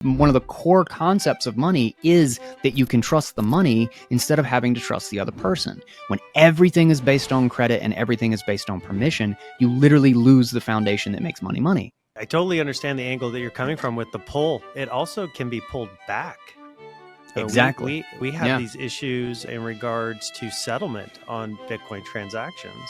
One of the core concepts of money is that you can trust the money instead of having to trust the other person. When everything is based on credit and everything is based on permission, you literally lose the foundation that makes money money. I totally understand the angle that you're coming from with the pull. It also can be pulled back. Exactly. We have these issues in regards to settlement on Bitcoin transactions,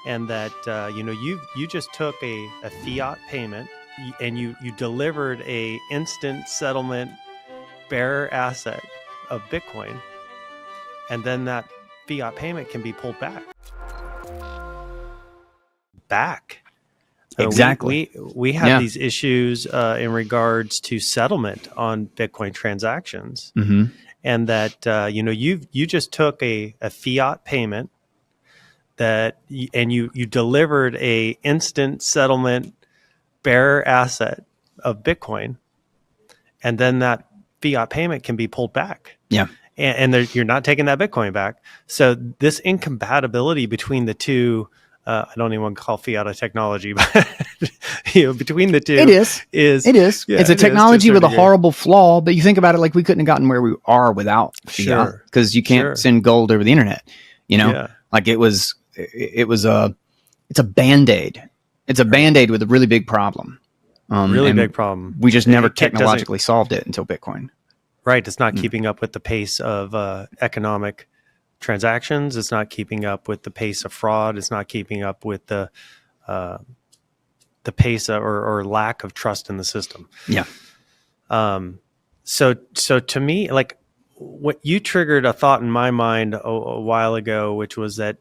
and that you just took a fiat payment and you delivered a instant settlement bearer asset of Bitcoin, and then that fiat payment can be pulled back. Exactly. We have these issues in regards to settlement on Bitcoin transactions, and that you just took a fiat payment and you delivered a instant settlement bearer asset of Bitcoin, and then that fiat payment can be pulled back. And you're not taking that Bitcoin back. So this incompatibility between the two. I don't even want to call fiat a technology, but between the two, it is. Yeah, it's a technology with a horrible flaw. But you think about it, like we couldn't have gotten where we are without fiat, because you can't send gold over the internet. Like it's a Band-Aid. It's a Band-Aid with a really big problem. Big problem. We just never technologically solved it until Bitcoin. Right. It's not keeping up with the pace of economic transactions. It's not keeping up with the pace of fraud. It's not keeping up with the pace or lack of trust in the system. So to me, like, what you triggered a thought in my mind a while ago, which was that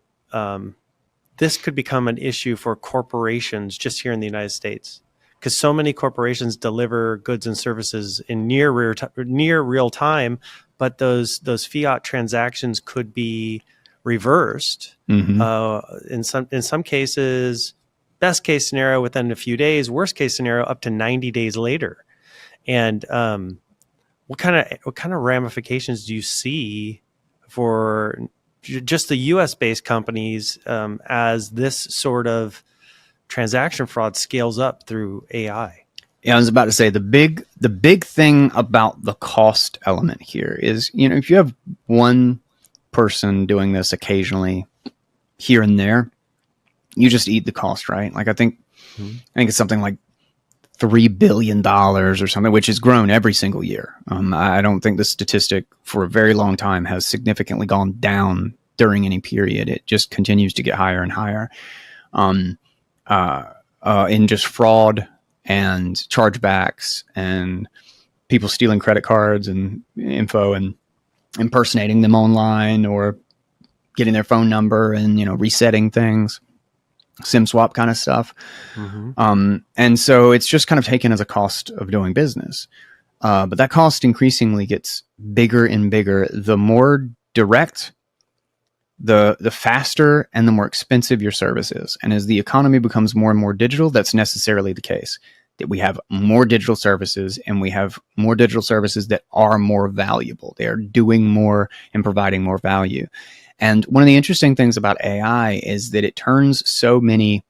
this could become an issue for corporations just here in the United States, because so many corporations deliver goods and services in near real time. But those fiat transactions could be reversed. In some cases, best case scenario within a few days, worst case scenario up to 90 days later. And what kind of ramifications do you see for just the U.S. based companies as this sort of transaction fraud scales up through AI? Yeah, I was about to say the big thing about the cost element here is, if you have one person doing this occasionally here and there, you just eat the cost, right? Like I think it's something like $3 billion or something, which has grown every single year. I don't think the statistic for a very long time has significantly gone down during any period. It just continues to get higher and higher in just fraud and chargebacks and people stealing credit cards and info and impersonating them online or getting their phone number and, resetting things, SIM swap kind of stuff. And so it's just kind of taken as a cost of doing business. But that cost increasingly gets bigger and bigger. The more direct, the faster and the more expensive your service is. And as the economy becomes more and more digital, that's necessarily the case. That we have more digital services, and we have more digital services that are more valuable. They are doing more and providing more value. And one of the interesting things about AI is that it turns so many,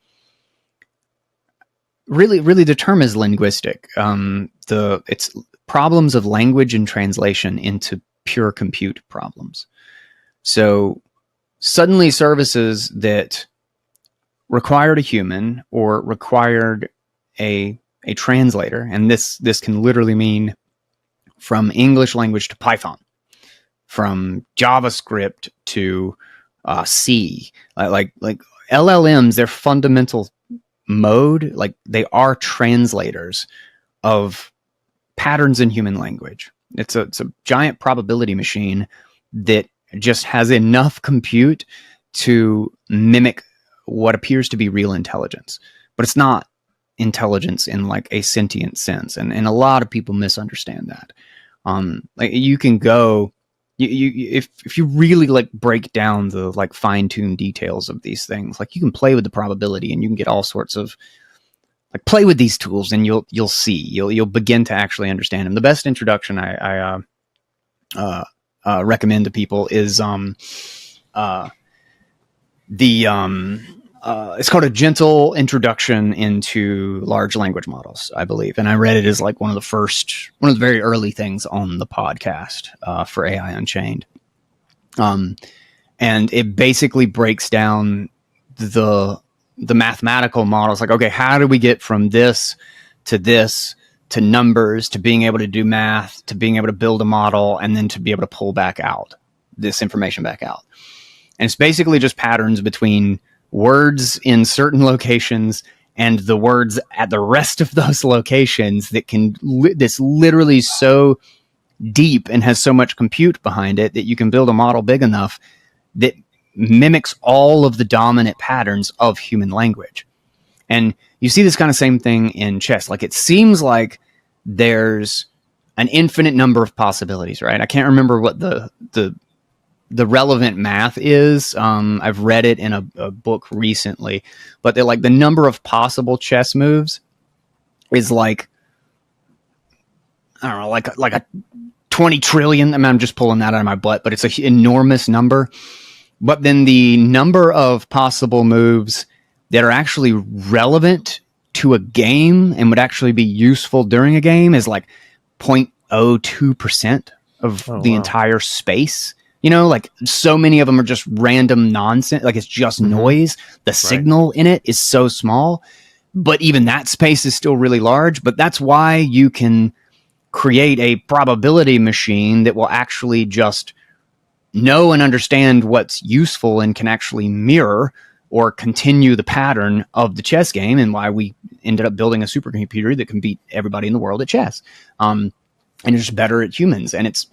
really the term is linguistic. It's problems of language and translation into pure compute problems. So suddenly services that required a human or required a translator, and this can literally mean from English language to Python, from JavaScript to C, like LLMs, their fundamental mode, like they are translators of patterns in human language. It's a giant probability machine that just has enough compute to mimic what appears to be real intelligence, but it's not intelligence in like a sentient sense. And a lot of people misunderstand that. Like you can go, if you really like break down the like fine-tuned details of these things, like you can play with the probability and you can get all sorts of like play with these tools, and you'll see, you'll begin to actually understand them. The best introduction I recommend to people is it's called A Gentle Introduction into Large Language Models, I believe. And I read it as like one of the very early things on the podcast for AI Unchained. And it basically breaks down the mathematical models. Like, okay, how do we get from this to numbers, to being able to do math, to being able to build a model, and then to be able to pull back out this information back out. And it's basically just patterns between words in certain locations and the words at the rest of those locations that can, that's literally so deep and has so much compute behind it that you can build a model big enough that mimics all of the dominant patterns of human language. And you see this kind of same thing in chess. Like, it seems like there's an infinite number of possibilities, right? I can't remember what the relevant math is. I've read it in a book recently, but they're like the number of possible chess moves is like, I don't know, like a 20 trillion. I mean, I'm just pulling that out of my butt, but it's an enormous number. But then the number of possible moves that are actually relevant to a game and would actually be useful during a game is like 0.02% of the entire space. You know, like, so many of them are just random nonsense. Like, it's just noise. The signal in it is so small, but even that space is still really large. But that's why you can create a probability machine that will actually just know and understand what's useful and can actually mirror or continue the pattern of the chess game, and why we ended up building a supercomputer that can beat everybody in the world at chess. And it's just better at humans. And it's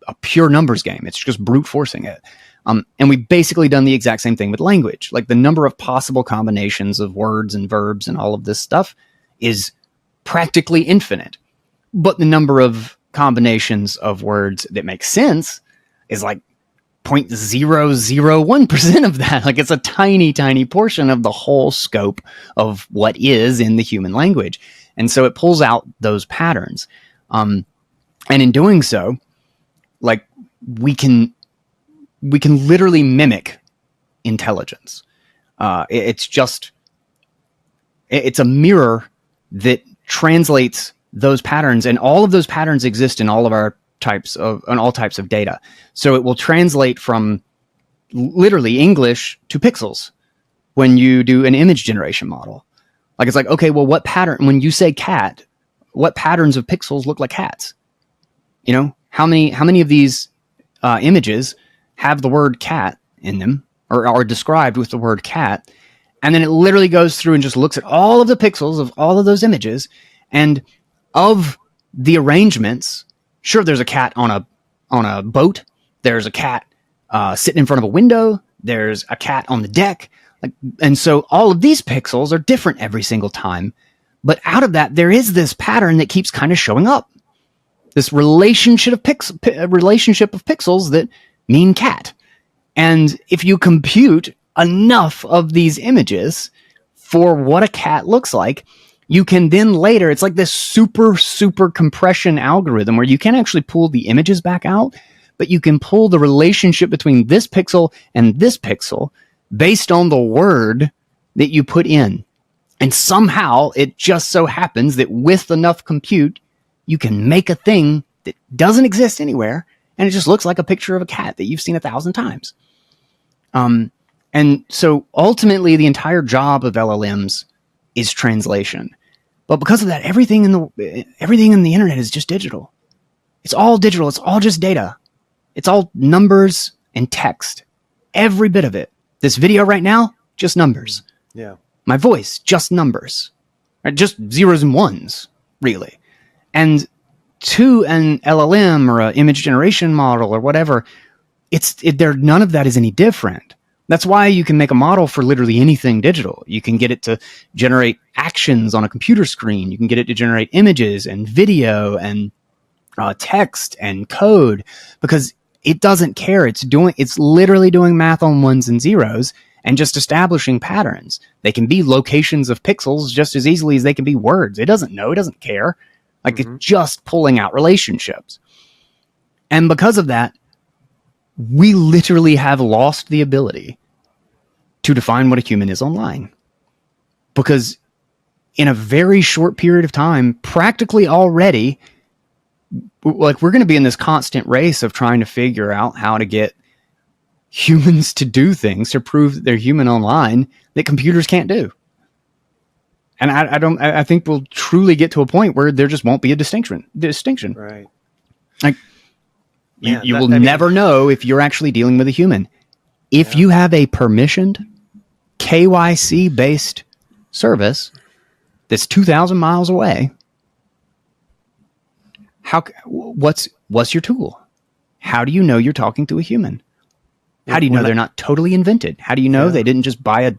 a pure numbers game. It's just brute forcing it. And we've basically done the exact same thing with language. Like, the number of possible combinations of words and verbs and all of this stuff is practically infinite. But the number of combinations of words that make sense is like 0.001% of that. Like, it's a tiny, tiny portion of the whole scope of what is in the human language. And so it pulls out those patterns. And in doing so, like, we can literally mimic intelligence. It's a mirror that translates those patterns, and all of those patterns exist in all types of data. So it will translate from literally English to pixels when you do an image generation model. Like, it's like, okay, well, what pattern, when you say cat, what patterns of pixels look like cats? You know, how many of these images have the word cat in them, or are described with the word cat? And then it literally goes through and just looks at all of the pixels of all of those images, and of the arrangements, sure, there's a cat on a boat, there's a cat sitting in front of a window, there's a cat on the deck, like, and so all of these pixels are different every single time. But out of that, there is this pattern that keeps kind of showing up. This relationship of pixels that mean cat. And if you compute enough of these images for what a cat looks like, you can then later, it's like this super, super compression algorithm where you can actually pull the images back out, but you can pull the relationship between this pixel and this pixel based on the word that you put in. And somehow it just so happens that with enough compute, you can make a thing that doesn't exist anywhere, and it just looks like a picture of a cat that you've seen 1,000 times. And so ultimately, the entire job of LLMs is translation. But because of that, everything in the internet is just digital. It's all digital. It's all just data. It's all numbers and text. Every bit of it. This video right now, just numbers. Yeah. My voice, just numbers. Right? Just zeros and ones, really. And to an LLM or an image generation model or whatever, none of that is any different. That's why you can make a model for literally anything digital. You can get it to generate actions on a computer screen. You can get it to generate images and video and text and code, because it doesn't care. It's literally doing math on ones and zeros and just establishing patterns. They can be locations of pixels just as easily as they can be words. It doesn't know. It doesn't care. Like, it's just pulling out relationships. And because of that, we literally have lost the ability to define what a human is online. Because in a very short period of time, practically already, like, we're going to be in this constant race of trying to figure out how to get humans to do things to prove that they're human online that computers can't do. And I think we'll truly get to a point where there just won't be a distinction. Right. Like, you will never know if you're actually dealing with a human. If you have a permissioned KYC based service that's 2,000 miles away, what's your tool? How do you know you're talking to a human? How do you know they're not totally invented? How do you know they didn't just buy a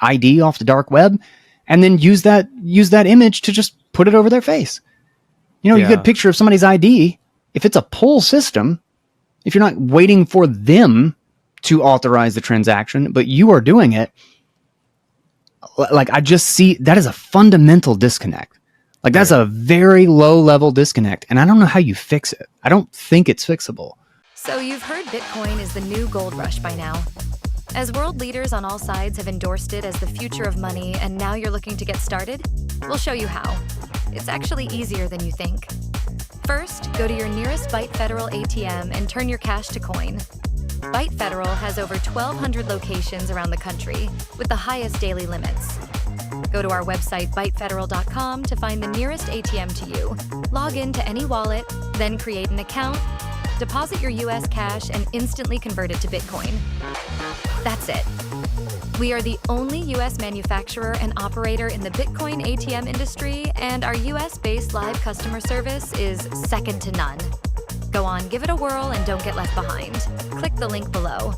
ID off the dark web and then use that image to just put it over their face? You get a picture of somebody's ID. If it's a pull system, if you're not waiting for them to authorize the transaction, but you are doing it, like, I just see that as a fundamental disconnect. Like, that's a very low level disconnect. And I don't know how you fix it. I don't think it's fixable. So you've heard Bitcoin is the new gold rush by now. As world leaders on all sides have endorsed it as the future of money, and now you're looking to get started, we'll show you how. It's actually easier than you think. First, go to your nearest ByteFederal ATM and turn your cash to coin. ByteFederal has over 1,200 locations around the country with the highest daily limits. Go to our website, bytefederal.com, to find the nearest ATM to you. Log in to any wallet, then create an account, deposit your US cash, and instantly convert it to Bitcoin. That's it. We are the only US manufacturer and operator in the Bitcoin ATM industry, and our US-based live customer service is second to none. Go on, give it a whirl, and don't get left behind. Click the link below.